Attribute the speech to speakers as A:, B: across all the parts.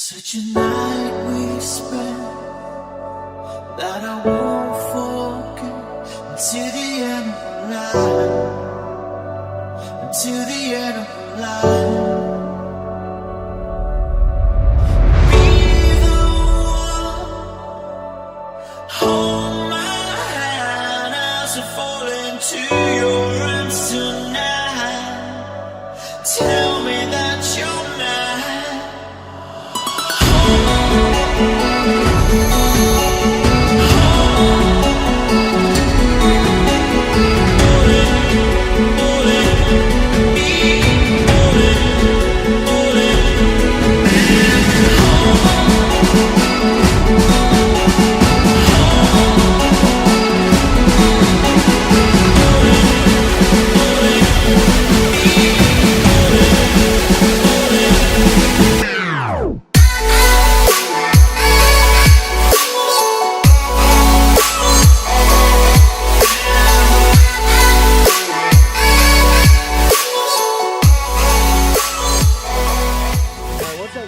A: Such a night we spent that I won't forget until the end of my life, until the end of my life. Be the one, hold my hand as I fall into your arms tonight. Tell me that you're mine.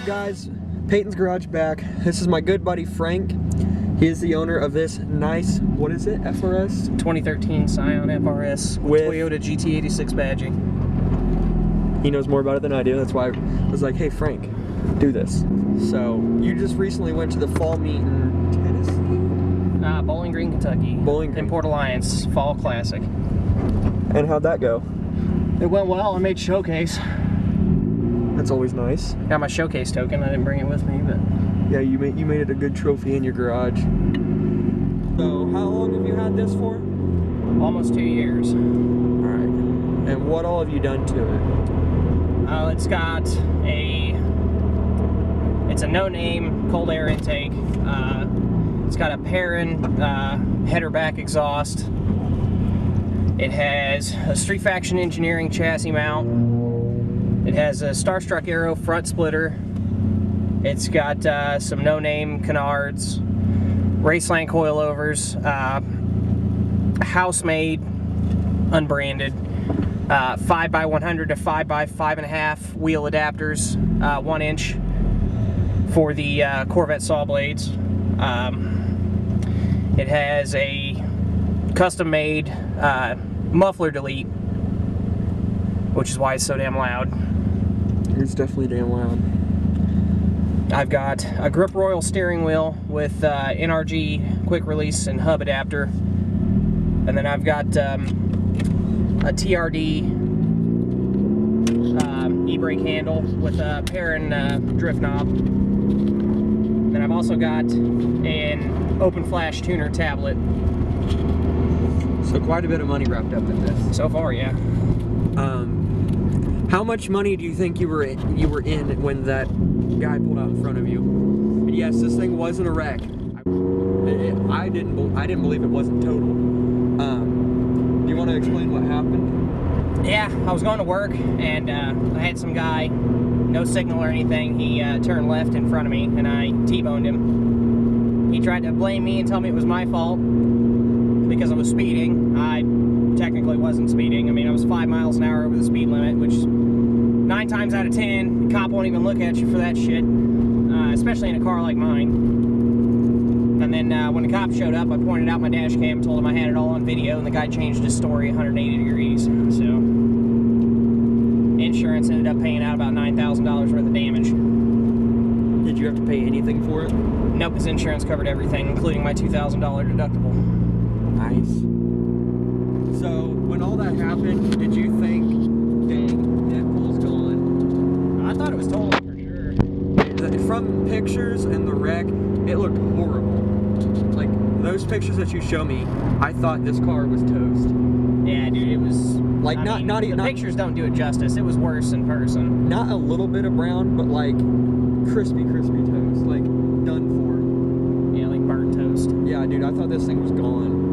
B: Guys, Peyton's Garage back. This is my good buddy Frank. He is the owner of this nice, what is it, FRS?
C: 2013 Scion FRS with Toyota GT86 badging.
B: He knows more about it than I do. That's why I was like, hey Frank, do this. So, you just recently went to the fall meet in Tennessee?
C: Bowling Green, Kentucky.
B: Bowling Green.
C: In Port Alliance, Fall Classic.
B: And how'd that go?
C: It went well. I made showcase.
B: That's always nice.
C: Got my showcase token. I didn't bring it with me, but
B: yeah, you made it a good trophy in your garage. So, how long have you had this for?
C: almost 2 years.
B: All right. And what all have you done to it?
C: It's got it's a no-name cold air intake. It's got a Perrin header back exhaust. It has a Street Faction Engineering chassis mount. It has a Starstruck Aero front splitter. It's got some no-name canards, Raceland coilovers, house-made, unbranded, 5x100 to 5x5.5 wheel adapters, 1 inch for the Corvette saw blades. It has a custom-made muffler delete, which is why it's so damn loud.
B: It's definitely damn loud.
C: I've got a Grip Royal steering wheel with NRG quick release and hub adapter. And then I've got a TRD e-brake handle with a Perrin drift knob. Then I've also got an open flash tuner tablet.
B: So quite a bit of money wrapped up in this.
C: So far, yeah.
B: How much money do you think you were in when that guy pulled out in front of you? And yes, this thing wasn't a wreck. I didn't believe it wasn't total. Do you want to explain what happened?
C: Yeah, I was going to work and I had some guy, no signal or anything. He turned left in front of me and I T-boned him. He tried to blame me and tell me it was my fault because I was speeding. I technically wasn't speeding. I mean, I was 5 miles an hour over the speed limit, which 9 times out of 10, the cop won't even look at you for that shit, especially in a car like mine. And then when the cop showed up, I pointed out my dash cam, told him I had it all on video, and the guy changed his story 180 degrees. So, insurance ended up paying out about $9,000 worth of damage.
B: Did you have to pay anything for it?
C: Nope, his insurance covered everything, including my $2,000 deductible.
B: Nice. So, when all that happened, did you think, dang, Deadpool's gone?
C: I thought it was total for sure.
B: From pictures and the wreck, it looked horrible. Like, those pictures that you show me, I thought this car was toast.
C: Yeah, dude, it was...
B: Like,
C: the pictures don't do it justice. It was worse in person.
B: Not a little bit of brown, but like, crispy toast. Like, done for.
C: Yeah, like burnt toast.
B: Yeah, dude, I thought this thing was gone.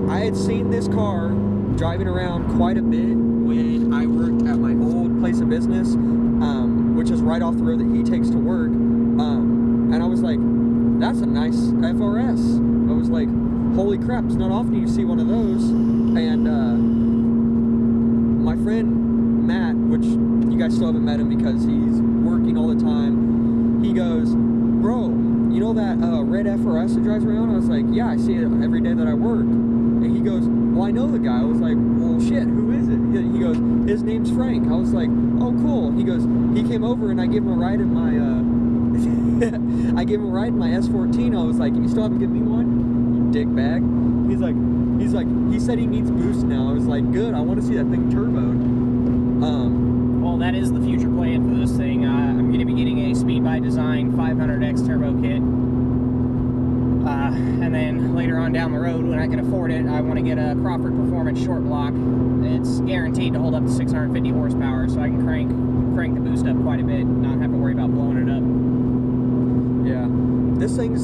B: I had seen this car driving around quite a bit when I worked at my old place of business, which is right off the road that he takes to work, and I was like, that's a nice FRS. I was like, holy crap, it's not often you see one of those. And my friend Matt, which you guys still haven't met him because he's working all the time, FRS that drives around? I was like, yeah, I see it every day that I work. And he goes, well, I know the guy. I was like, well, shit, who is it? He goes, his name's Frank. I was like, oh, cool. He goes, he came over and I gave him a ride in my, I gave him a ride in my S14. I was like, you still haven't given me one? You dick bag. He's like, he said he needs boost now. I was like, good, I want to see that thing turboed.
C: Well, that is the future plan for this thing. I'm going to be getting a Speed by Design 500X turbo kit. And then later on down the road, when I can afford it, I want to get a Crawford Performance short block. It's guaranteed to hold up to 650 horsepower, so I can crank the boost up quite a bit and not have to worry about blowing it up.
B: Yeah, this thing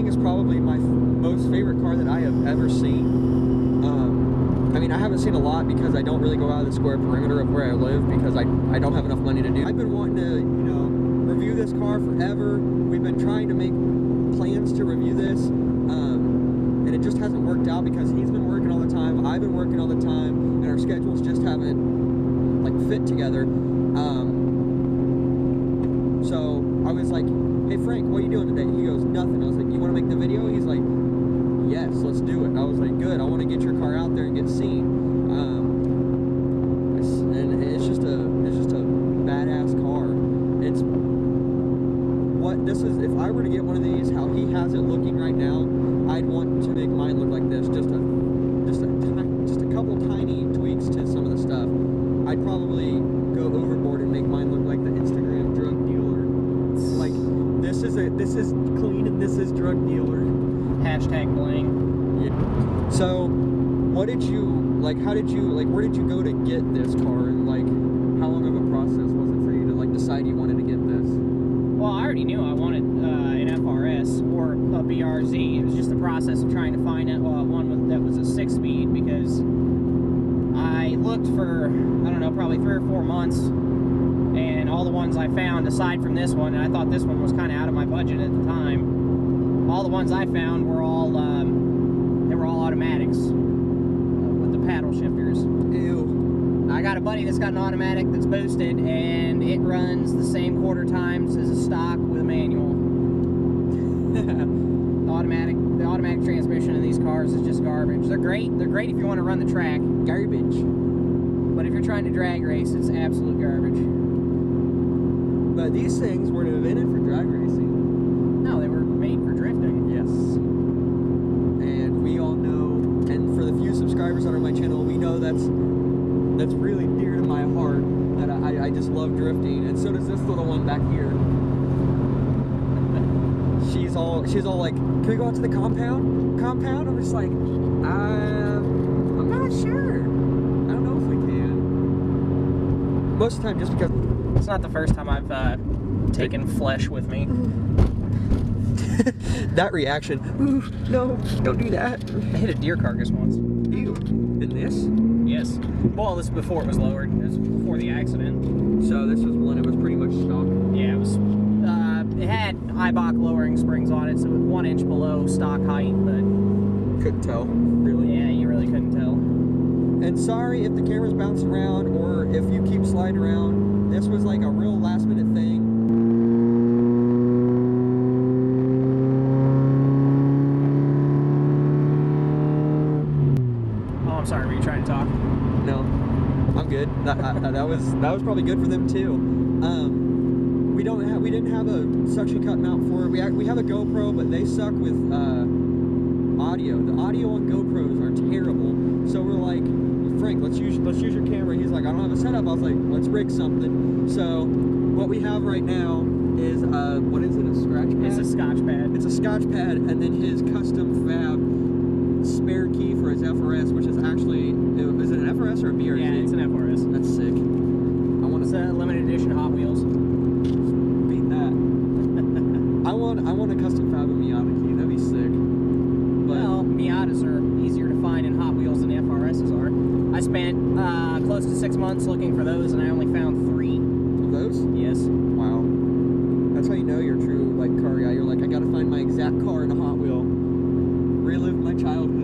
B: is probably my most favorite car that I have ever seen. I mean, I haven't seen a lot because I don't really go out of the square perimeter of where I live because I don't have enough money to do. I've been wanting to, review this car forever. We've been trying to make plans to review this, and it just hasn't worked out because he's been working all the time, I've been working all the time, and our schedules just haven't fit together. So I was like, hey Frank, what are you doing today? He goes, nothing. I was like, you want to make the video? He's like, yes, let's do it. I was like, good, I want to get your car out there and get seen. And it's just a badass car. It's what this is. If I were to get one of these, how he has it looking right now, I'd want to make mine look like this. Just a couple tiny tweaks to some of the stuff. I'd probably go overboard and make mine look like the Instagram drug dealer. Like this is clean and this is drug dealer.
C: Hashtag bling.
B: Yeah. So, what did you how did you where did you go to get this car, and how long of a process was it for you to decide you wanted to get this?
C: Well, I already knew I wanted an FRS or a BRZ. It was just the process of trying to find one that was a 6-speed, because I looked for, I don't know, probably 3 or 4 months, and all the ones I found, aside from this one, and I thought this one was kind of out of my budget at the time, all the ones I found were all automatics with the paddle shifters.
B: Ew.
C: I got a buddy that's got an automatic that's boosted, and it runs the same quarter times as a stock with a manual. The automatic transmission in these cars is just garbage. They're great if you want to run the track.
B: Garbage.
C: But if you're trying to drag race, it's absolute garbage.
B: But these things weren't invented for drag racing.
C: No, they were made for drifting.
B: Yes. And we all know, and for the few subscribers that are on my channel, we know that's really dear to my heart, that I just love drifting, and so does this little one back here. She's all like, can we go out to the compound? I'm just like, I'm not sure. I don't know if we can. Most of the time, just because
C: It's not the first time I've taken flesh with me.
B: that reaction. Ooh, no, don't do that.
C: I hit a deer carcass once.
B: Ew. In this?
C: Yes. Well, this is before it was lowered. This was before the accident.
B: So this was when it was pretty much stock.
C: Yeah, it was. It had Eibach lowering springs on it, so it was 1 inch below stock height, but
B: Couldn't tell, really.
C: yeah, you really couldn't tell.
B: And sorry if the camera's bouncing around or if you keep sliding around. This was like a real last minute thing.
C: Oh, I'm sorry. Were you trying to talk?
B: No, I'm good. That was probably good for them too. We didn't have a suction cut mount for it. We have a GoPro, but they suck with audio. The audio on GoPros are terrible. So we're like, Frank, let's use your camera. He's like, I don't have a setup. I was like, let's rig something. So what we have right now is what is it? A scratch pad?
C: It's a Scotch pad.
B: It's a Scotch pad, and then his custom fab spare key for his FRS, which is actually, is it an FRS or a BRZ?
C: Yeah, it's an FRS.
B: That's sick.
C: It's a limited edition Hot Wheels.
B: Beat that. I want a custom fab of Miata key. That'd be sick. But
C: Well, Miatas are easier to find in Hot Wheels than the FRSs are. I spent close to 6 months looking for those, and I only found 3.
B: those?
C: Yes.
B: Wow. That's how you know you're a true car guy. You're like, I gotta find my exact car in a Hot Wheel. Relive my childhood.